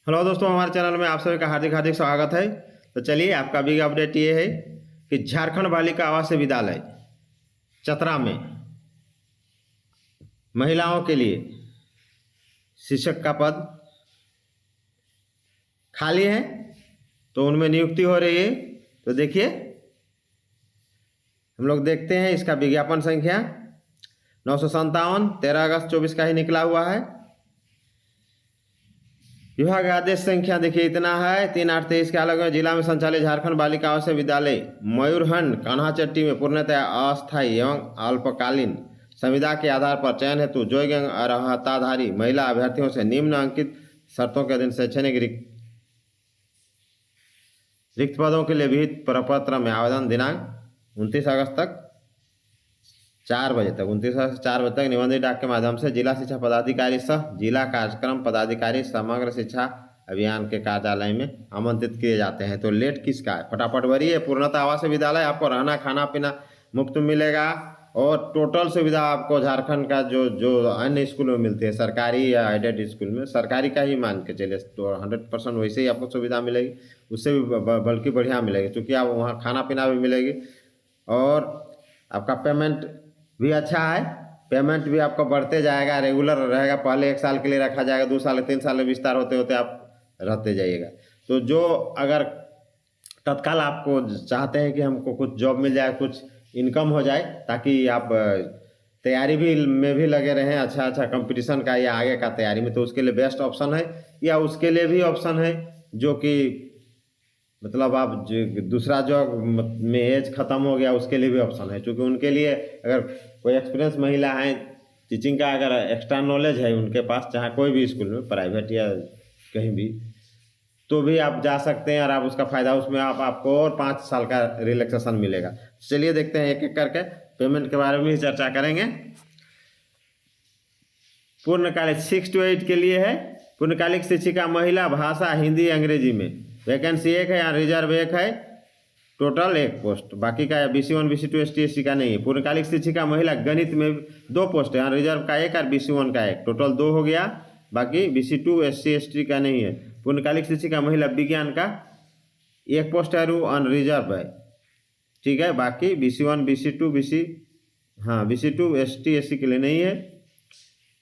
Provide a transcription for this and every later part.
Hello दोस्तों, हमारे channel में आप सभी का हार्दिक हार्दिक स्वागत है। तो चलिए, आपका बिग अपडेट ये है कि झारखंड बालिका आवासीय विद्यालय चतरा में महिलाओं के लिए शिक्षक का पद खाली है, तो उनमें नियुक्ति हो रही है। तो देखिए, हम लोग देखते हैं इसका विज्ञापन संख्या 957 13 अगस्त 24 का ही निकला हुआ है। विभाग आदेश संख्या देखिए इतना है 3823 के अलग जिला में संचालित झारखंड बालिका आवासीय विद्यालय मयूरहंड कान्हाचट्टी में पूर्णतः अस्थायी एवं अल्पकालीन संविदा के आधार पर चयन हेतु योग्य अर्हताधारी महिला अभ्यर्थियों से निम्न अंकित शर्तों के अधीन शैक्षणिक रिक्त पदों के लिए विहित प्रपत्र में आवेदन दिनांक 29 अगस्त तक 4 बजे तक 29 अगस्त 4 बजे तक निबंधित डाक के माध्यम से जिला शिक्षा पदाधिकारी सह जिला कार्यक्रम पदाधिकारी समग्र शिक्षा अभियान के कार्यालय में आमंत्रित किए जाते हैं। तो लेट किसका है, फटाफट भरिए। पूर्णतः आवासीय विद्यालय, आपको रहना खाना पीना मुफ्त मिलेगा और टोटल सुविधा आपको झारखंड का जो जो अन्य स्कूल में मिलती है, सरकारी या एडेड स्कूल में, सरकारी का ही मान के चलिए, तो 100% वैसे ही आपको सुविधा मिलेगी, उससे भी बल्कि बढ़िया मिलेगी, क्योंकि आप वहाँ खाना पीना भी मिलेगी और आपका पेमेंट भी अच्छा है। पेमेंट भी आपको बढ़ते जाएगा, रेगुलर रहेगा। पहले 1 साल के लिए रखा जाएगा, 2 साल 3 साल में विस्तार होते होते आप रहते जाइएगा। तो जो अगर तत्काल आपको चाहते हैं कि हमको कुछ जॉब मिल जाए, कुछ इनकम हो जाए, ताकि आप तैयारी भी में भी लगे रहें अच्छा कंपटीशन का या आगे का तैयारी में, तो उसके लिए बेस्ट ऑप्शन है। या उसके लिए भी ऑप्शन है जो कि मतलब आप दूसरा जॉब में एज ख़त्म हो गया, उसके लिए भी ऑप्शन है। क्योंकि उनके लिए अगर कोई एक्सपीरियंस महिला है, टीचिंग का अगर एक्स्ट्रा नॉलेज है उनके पास, चाहे कोई भी स्कूल में, प्राइवेट या कहीं भी, तो भी आप जा सकते हैं और आप उसका फ़ायदा, उसमें आपको और 5 साल का रिलैक्सेशन मिलेगा। चलिए देखते हैं एक एक करके, पेमेंट के बारे में भी चर्चा करेंगे। पूर्णकालिक 6 to 8 के लिए है। पूर्णकालिक शिक्षिका महिला भाषा हिंदी अंग्रेजी में वैकेंसी 1 है, यहाँ रिजर्व 1 है, टोटल 1 पोस्ट। बाकी का BC1 BC2 ST/SC का नहीं है। पूर्णकालिक शिक्षिका महिला गणित में 2 पोस्ट है, यहाँ रिजर्व का 1 और BC1 का 1, टोटल 2 हो गया। बाकी BC2 SC/ST का नहीं है। पूर्णकालिक शिक्षिका महिला विज्ञान का 1 पोस्ट है, अन रिजर्व है, ठीक है। बाकी BC1 BC2 BC2 ST/SC के लिए नहीं है।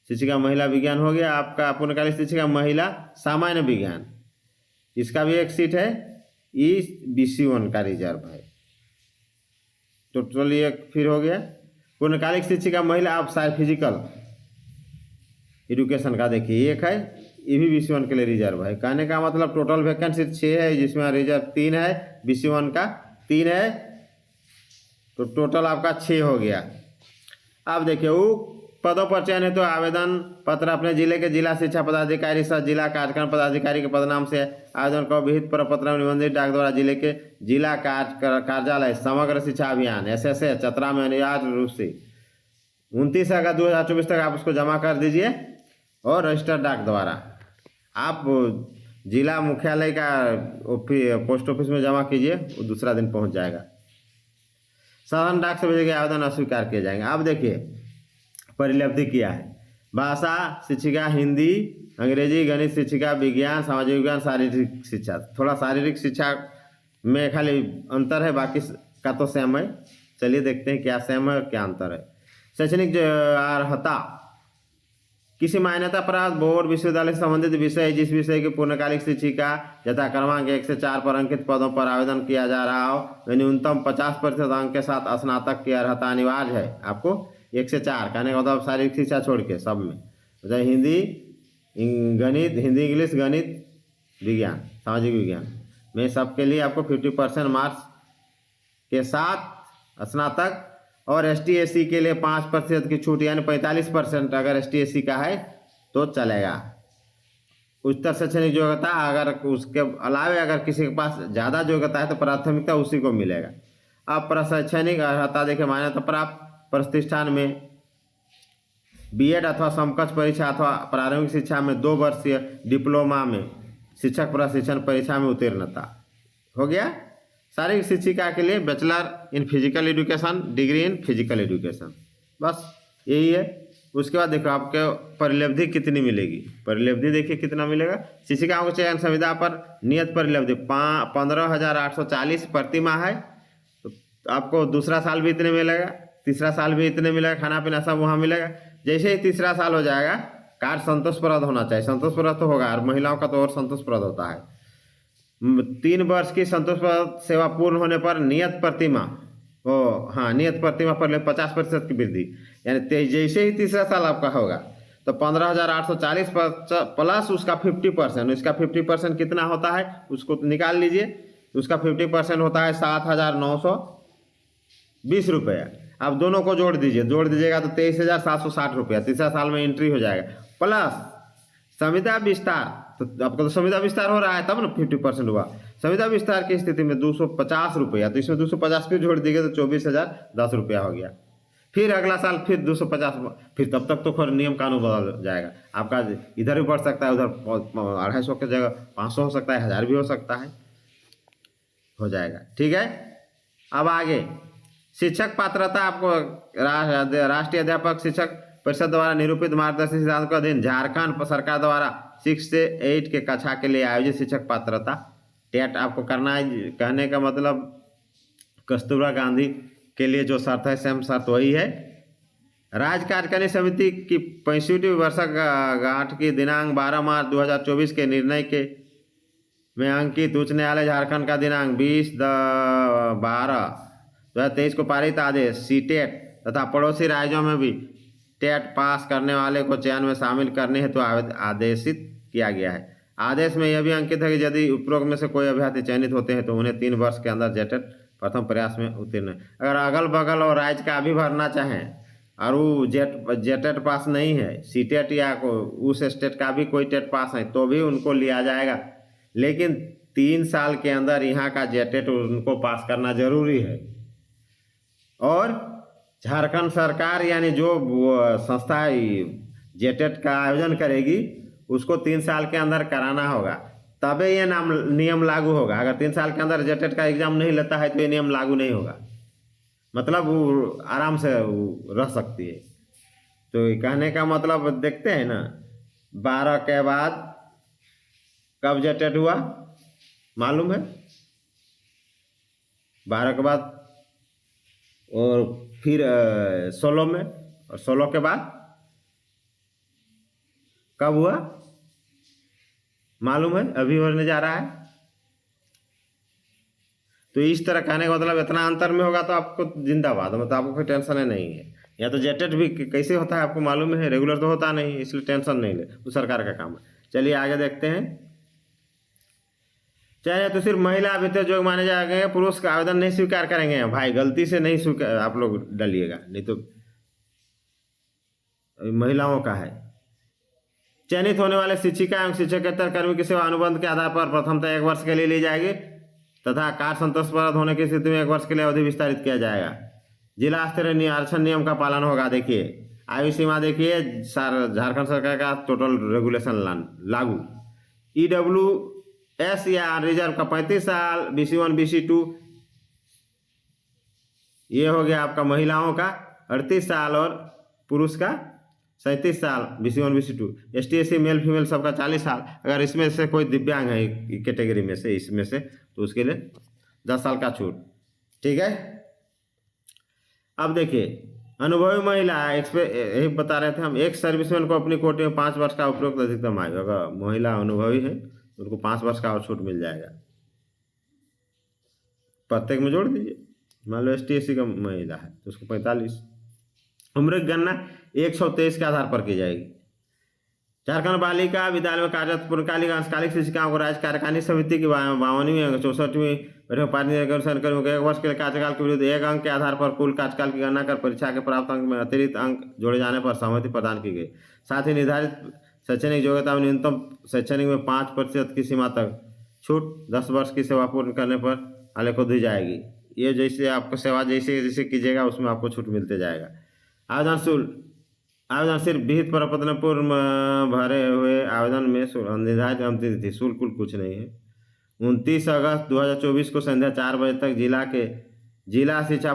शिक्षिका महिला विज्ञान हो गया आपका। पूर्णकालिक शिक्षिका महिला सामान्य विज्ञान, इसका भी 1 सीट है, इस BC1 का रिजर्व है, टोटल 1 फिर हो गया। पूर्णकालिक शिक्षिका महिला आप फिजिकल एजुकेशन का देखिए 1 है, ये भी BC1 के लिए रिजर्व है। कहने का मतलब टोटल वैकेंसी 6 है, जिसमें रिजर्व 3 है, BC1 का 3 है, तो टोटल आपका 6 हो गया। अब देखिए, वो पदों पर चयन है तो आवेदन पत्र अपने जिले के जिला शिक्षा पदाधिकारी सह जिला कार्यक्रम पदाधिकारी के पदनाम से आवेदन को विहित प्रपत्र में निबंधित डाक द्वारा जिले के जिला कार्यालय समग्र शिक्षा अभियान SSA चतरा में अनिवार्य रूप से 29 अगस्त 2024 तक आप उसको जमा कर दीजिए और रजिस्टर डाक द्वारा आप जिला मुख्यालय का पोस्ट ऑफिस में जमा कीजिए, वो दूसरा दिन पहुँच जाएगा। साधारण डाक से भेजे गए आवेदन अस्वीकार किए जाएंगे। अब देखिए, परिलब्धि किया है। भाषा शिक्षिका हिंदी अंग्रेजी, गणित शिक्षिका विज्ञान, सामाजिक विज्ञान, शारीरिक शिक्षा। थोड़ा शारीरिक शिक्षा में खाली अंतर है, बाकी का तो सेम है। चलिए देखते हैं क्या सेम है और क्या अंतर है। शैक्षणिक अर्हता, किसी मान्यता प्राप्त बोर्ड विश्वविद्यालय से संबंधित विषय, जिस विषय की पूर्णकालिक शिक्षिका यथा क्रमांक 1 से 4 पर अंकित पदों पर आवेदन किया जा रहा हो, न्यूनतम 50% अंक के साथ स्नातक की अर्हता अनिवार्य है। आपको 1 से 4 कहने का मतलब शारीरिक शिक्षा छोड़ के सब में, जैसे हिंदी गणित, हिंदी इंग्लिश गणित विज्ञान सामाजिक विज्ञान में सबके लिए आपको 50% मार्क्स के साथ स्नातक, और ST/SC के लिए 5% की छूट, यानी 45% अगर ST/SC का है तो चलेगा। उच्चतर शैक्षणिक योग्यता, अगर उसके अलावे अगर किसी के पास ज़्यादा योग्यता है तो प्राथमिकता उसी को मिलेगा। अब प्रशैक्षणिक अर्हता देखिए, मान्यता प्राप्त प्रतिष्ठान में B.Ed अथवा समकक्ष परीक्षा अथवा प्रारंभिक शिक्षा में 2 वर्षीय डिप्लोमा में शिक्षक प्रशिक्षण परीक्षा में उत्तीर्णता हो गया। शारीरिक शिक्षिका के लिए bachelor in physical education, degree in physical education, बस यही है। उसके बाद देखो आपके परिलब्धि कितनी मिलेगी। परिलब्धि देखिए कितना मिलेगा। शिक्षिकाओं के चयन संविदा पर नियत परिलब्धि 15,840 प्रति माह है। तो आपको दूसरा साल भी इतने मिलेगा, तीसरा साल भी इतने मिलेगा, खाना पीना सब वहाँ मिलेगा। जैसे ही तीसरा साल हो जाएगा, कार्य संतोषप्रद होना चाहिए। संतोषप्रद तो होगा, और महिलाओं का तो और संतोषप्रद होता है। 3 वर्ष की संतोषप्रद सेवा पूर्ण होने पर नियत प्रतिमा नियत प्रतिमा पर 50% की वृद्धि, यानी जैसे ही तीसरा साल आपका होगा तो 15,840 प्लस उसका 50%। इसका 50% कितना होता है उसको निकाल लीजिए। उसका 50% होता है 7,920 रुपया। आप दोनों को जोड़ दीजिएगा तो 23,760 रुपया तीसरा साल में एंट्री हो जाएगा। प्लस संविदा विस्तार, तो आपका तो संविदा विस्तार हो रहा है तब ना 50% हुआ। संविदा विस्तार की स्थिति में 250 रुपया, तो इसमें 250 फिर जोड़ दीजिए तो 24,010 रुपया हो गया। फिर अगला साल फिर 250, फिर तब तक तो फिर नियम कानून बदल जाएगा आपका। इधर भी बढ़ सकता है, उधर 250 की जगह 500 हो सकता है, 1000 भी हो सकता है, हो जाएगा। ठीक है, अब आगे शिक्षक पात्रता। आपको राष्ट्रीय अध्यापक शिक्षक परिषद द्वारा निरूपित मार्गदर्शी सिद्धांत के अधीन झारखंड सरकार द्वारा 6 से 8 के कक्षा के लिए आयोजित शिक्षक पात्रता टेट आपको करना है। कहने का मतलब कस्तूरबा गांधी के लिए जो शर्त है सेम शर्त वही है। राज्य कार्यकारिणी समिति की 65वीं वर्षगांठ की दिनांक 12 मार्च 2024 के निर्णय के में अंकित उच्च न्यायालय झारखंड का दिनांक 20/12/2023 को पारित आदेश सीटेट तथा पड़ोसी राज्यों में भी टेट पास करने वाले को चयन में शामिल करने हेतु आदेशित किया गया है। आदेश में यह भी अंकित है कि यदि उपरोक्त में से कोई अभ्यर्थी चयनित होते हैं तो उन्हें 3 वर्ष के अंदर जेटेट प्रथम प्रयास में उत्तीर्ण। अगर अगल बगल और राज्य का भी भरना चाहें और वो जेटेट पास नहीं है, सीटेट या उस स्टेट का भी कोई टेट पास है तो भी उनको लिया जाएगा, लेकिन 3 साल के अंदर यहाँ का जेटेट उनको पास करना जरूरी है। और झारखंड सरकार यानी जो संस्था जेटेट का आयोजन करेगी उसको 3 साल के अंदर कराना होगा, तबे ये नियम लागू होगा। अगर 3 साल के अंदर जेटेट का एग्जाम नहीं लेता है तो ये नियम लागू नहीं होगा, मतलब वो आराम से रह सकती है। तो कहने का मतलब देखते हैं ना, 12 के बाद कब जेटेट हुआ मालूम है? 12 के बाद और फिर 16 में, और 16 के बाद कब हुआ मालूम है? अभी होने जा रहा है। तो इस तरह कहने का मतलब इतना अंतर में होगा तो आपको जिंदाबाद, मतलब आपको कोई टेंशन है नहीं है। या तो जेटेट भी कैसे होता है आपको मालूम है, रेगुलर तो होता नहीं, इसलिए टेंशन नहीं ले, वो सरकार का काम है। चलिए आगे देखते हैं। चाहे तो सिर्फ महिला अभ्यर्थी जो माने जाएंगे, पुरुष का आवेदन नहीं स्वीकार करेंगे। भाई गलती से नहीं स्वीकार आप लोग डालिएगा, नहीं तो महिलाओं का है। चयनित होने वाले शिक्षिका एवं शिक्षकेतर कर्मी की सेवा अनुबंध के आधार पर प्रथमतः 1 वर्ष के लिए ली जाएगी तथा कार्य संतोषप्रद होने की स्थिति में 1 वर्ष के लिए अवधि विस्तारित किया जाएगा। जिला स्तरीय आरक्षण नियम का पालन होगा। देखिए आयु सीमा देखिए, झारखंड सरकार का टोटल रेगुलेशन लागू। EWS या रिजर्व का 35 साल, BC1 BC2 ये हो गया आपका महिलाओं का 38 साल और पुरुष का 37 साल, BC1 BC2। ST SC male female सबका 40 साल। अगर इसमें से कोई दिव्यांग है कैटेगरी में से, इसमें से, तो उसके लिए 10 साल का छूट। ठीक है, अब देखिए अनुभवी महिला यही बता रहे थे हम। एक सर्विसमैन को अपनी कोटे में 5 वर्ष का उपरोक्त अधिकतम आयु, अगर महिला अनुभवी है तो उनको 5 वर्ष का और छूट मिल जाएगा। प्रत्येक में जोड़ दीजिए। मान लो ST SC का महिला है तो उसको 45। उम्र की गणना 123 के आधार पर की जाएगी। झारखंड बालिका विद्यालय में कार्यरत पूर्णकालिक अंशकालिक शिक्षिकाओं को राज्य कार्यकारिणी समिति की 52वीं 64वीं बैठक पारित अनुसार कर्मियों को 1 वर्ष के कार्यकाल के विरुद्ध 1 अंक के आधार पर कुल कार्यकाल की गणना कर परीक्षा के प्राप्त अंक में अतिरिक्त अंक जोड़े जाने पर सहमति प्रदान की गई। साथ ही निर्धारित शैक्षणिक योग्यता में न्यूनतम शैक्षणिक में 5% की सीमा तक छूट 10 वर्ष की सेवा पूर्ण करने पर वाले को दी जाएगी। ये जैसे आपको सेवा जैसे जैसे कीजिएगा उसमें आपको छूट मिलते जाएगा। आवेदन शुल्क, आवेदन सिर्फ विहित प्रपत्र पूर्व भरे हुए आवेदन में निर्धारित अंतिम तिथि, शुल्क कुछ नहीं है। 29 अगस्त 2024 को संध्या 4 बजे तक जिला शिक्षा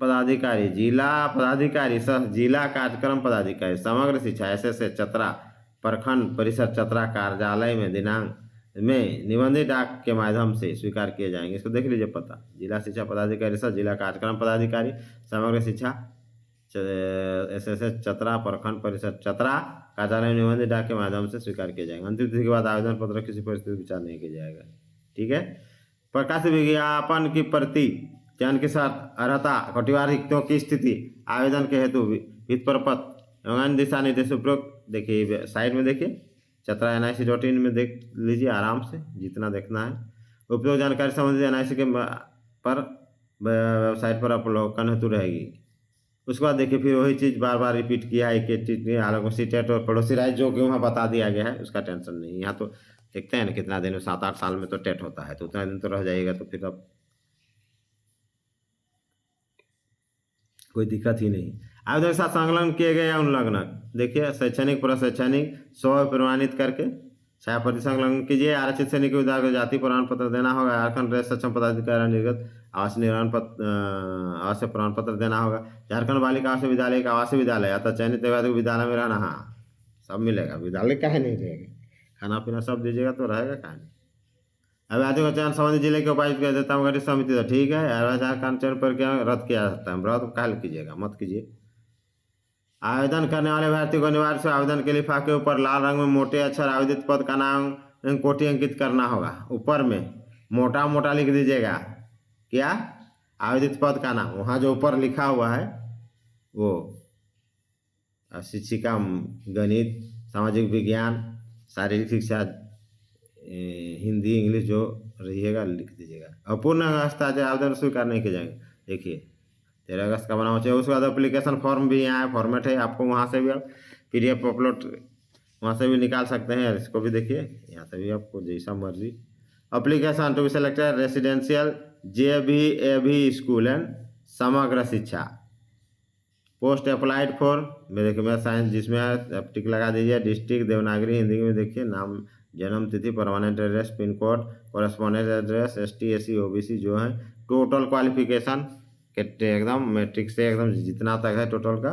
पदाधिकारी, जिला पदाधिकारी सह जिला कार्यक्रम पदाधिकारी समग्र शिक्षा एसएसए चतरा प्रखंड परिषद चतरा कार्यालय में दिनांक में निबंधित डाक के माध्यम से स्वीकार किए जाएंगे। इसको देख लीजिए पता, जिला शिक्षा पदाधिकारी सह जिला कार्यक्रम पदाधिकारी समग्र शिक्षा एसएसए चतरा प्रखंड परिषद चतरा कार्यालय में निबंधित डाक के माध्यम से स्वीकार किए जाएंगे। अंतिम तिथि के बाद आवेदन पत्र किसी परिस्थिति विचार नहीं किया जाएगा। ठीक है। प्रकाशित विज्ञापन की प्रति चयन के साथ अर्हता कटिवार रिक्तियों की स्थिति आवेदन के हेतु वित्त प्रपत्र एवं अन्य दिशा निर्देश उपरोक्त देखिए साइड में देखिए चतरा NIC.in में देख लीजिए आराम से जितना देखना है। उपयोग जानकारी संबंधित NIC के पर वेबसाइट पर अवलोकन हेतु रहेगी। उसके बाद देखिए फिर वही चीज़ बार बार रिपीट किया है कि चीज हालांकि सीटेट और पड़ोसी राज्य जो कि वहाँ बता दिया गया है, उसका टेंशन नहीं। यहाँ तो देखते हैं ना कितना दिन में 7-8 साल में तो टेट होता है, तो उतना दिन तो रह जाएगा, तो फिर अब कोई दिक्कत ही नहीं। आवेदन के साथ संलग्न किए गए या उल्लंघन देखिए शैक्षणिक प्रशैक्षणिक 100 प्रमाणित करके 6% संलग्न कीजिए। आरक्षित श्रेणी के विद्यार्थी को जाति प्रमाण पत्र देना होगा। झारखंड राज्य सक्षम पदाधिकारी निर्गत आवासीय निर्माण पत्र आवासीय प्रमाण पत्र देना होगा। झारखंड बालिका आवासीय विद्यालय का आवासीय विद्यालय अतः चयनित विद्यार्थी को विद्यालय में रहना, हाँ सब मिलेगा, विद्यालय काहे नहीं रहेगा, खाना पीना सब दीजिएगा तो रहेगा काहे नहीं। अभ्यर्थियों का चयन संबंधित जिले के उपायुक्त कर देता हूँ समिति, तो ठीक है। झारखंड चयन प्रक्रिया रद्द किया जा सकता है, रद्द काहे कीजिएगा, मत कीजिए। आवेदन करने वाले अभ्यर्थी को अनिवार्य से आवेदन के लिफाफे के ऊपर लाल रंग में मोटे अक्षर आवेदित पद का नाम कोटि अंकित करना होगा। ऊपर में मोटा मोटा लिख दीजिएगा क्या, आवेदित पद का नाम। वहाँ जो ऊपर लिखा हुआ है वो शिक्षिका गणित सामाजिक विज्ञान शारीरिक शिक्षा हिंदी इंग्लिश जो रहिएगा लिख दीजिएगा। अपूर्ण अवस्था से आवेदन स्वीकार नहीं किए जाएंगे। देखिए 13 अगस्त का बनाना चाहिए। उसके बाद एप्लीकेशन फॉर्म भी यहाँ फॉर्मेट है, आपको वहाँ से भी आप PDF अपलोड वहाँ से भी निकाल सकते हैं। इसको भी देखिए यहाँ से भी आपको जैसा मर्जी। Application to be selected residential JVAV school and समग्र शिक्षा पोस्ट अप्लाइड फॉर मेरे देखिए मैं साइंस जिसमें आप टिक लगा दीजिए। डिस्ट्रिक्ट देवनागरी हिंदी में देखिए नाम जन्म तिथि permanent address pin code correspondent address ST SC OBC जो है। टोटल क्वालिफिकेशन एकदम मैट्रिक से एकदम जितना तक है टोटल का,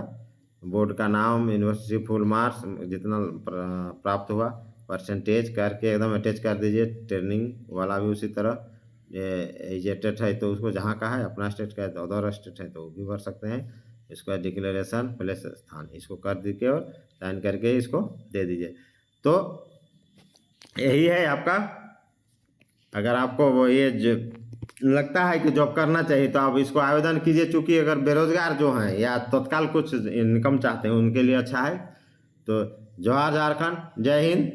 बोर्ड का नाम यूनिवर्सिटी फुल मार्क्स जितना प्राप्त हुआ परसेंटेज करके एकदम अटैच कर दीजिए। ट्रेनिंग वाला भी उसी तरह एजेटेड है तो उसको जहाँ का है अपना स्टेट का है तो अदर स्टेट है तो वो भी भर सकते हैं। इसको डिक्लेरेशन प्लेस स्थान इसको कर दीजिए और साइन करके इसको दे दीजिए। तो यही है आपका। अगर आपको वो ये लगता है कि जॉब करना चाहिए तो आप इसको आवेदन कीजिए। चूँकि अगर बेरोजगार जो हैं या तत्काल कुछ इनकम चाहते हैं उनके लिए अच्छा है। तो जोहार झारखंड, जय हिंद।